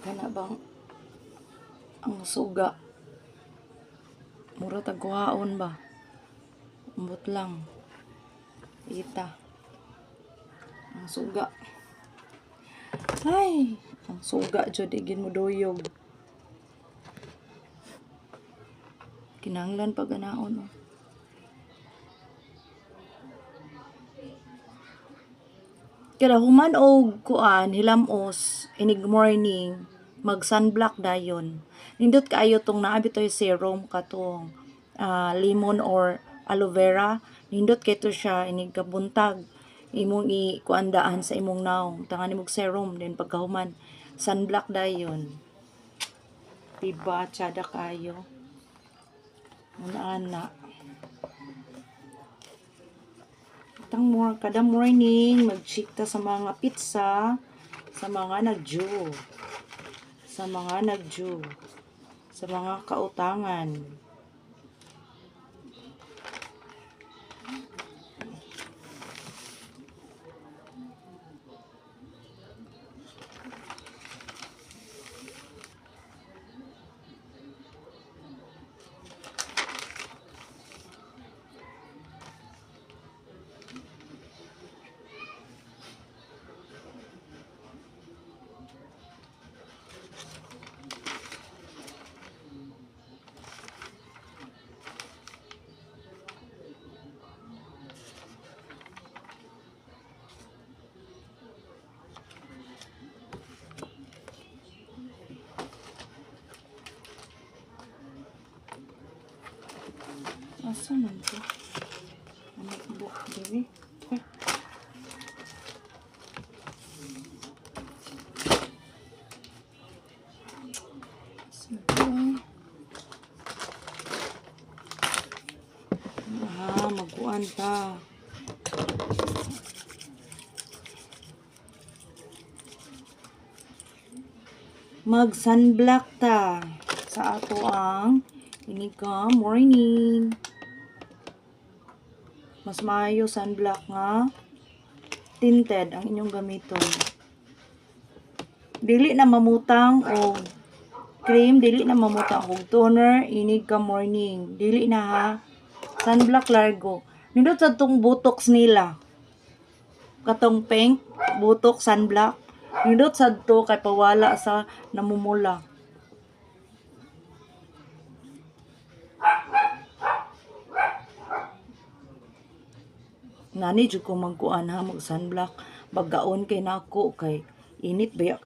Kana bang ang suga? Mura tagkuhaon ba? Umbot lang. Ita. Ang suga. Ay, ang suga jud igin mo doyog. Kinahanglan pag ganaon. Oh. Kada human og kuan hilamos inig morning mag sunblock dayon. Nindot kaayo tong naa bitoy serum katong lemon or aloe vera. Nindot kay to siya inig kabuntag imong ikuandaan sa imong naong tangan imong serum then pagkahuman sunblock dayon. Diba tsada kayo. Ana. Kada morning mag-check ta sa mga pizza, sa mga nagju, sa mga kautangan. Asa man to? Anak buk diri. Magkuan ta. Mag sunblock ta sa ato ang inika morning. Mas maayo sunblock nga tinted ang inyong gamiton. Dili na mamutang og cream, dili na mamutang og toner, inig ka morning. Dili na ha. Sunblock largo. Nindot sa tong botox nila. Katong pink, botox sunblock. Nindot sa to kay pawala sa namumula. Nani jud ko magkuan ha mag sunblock. Bagaon kay nako kay init ba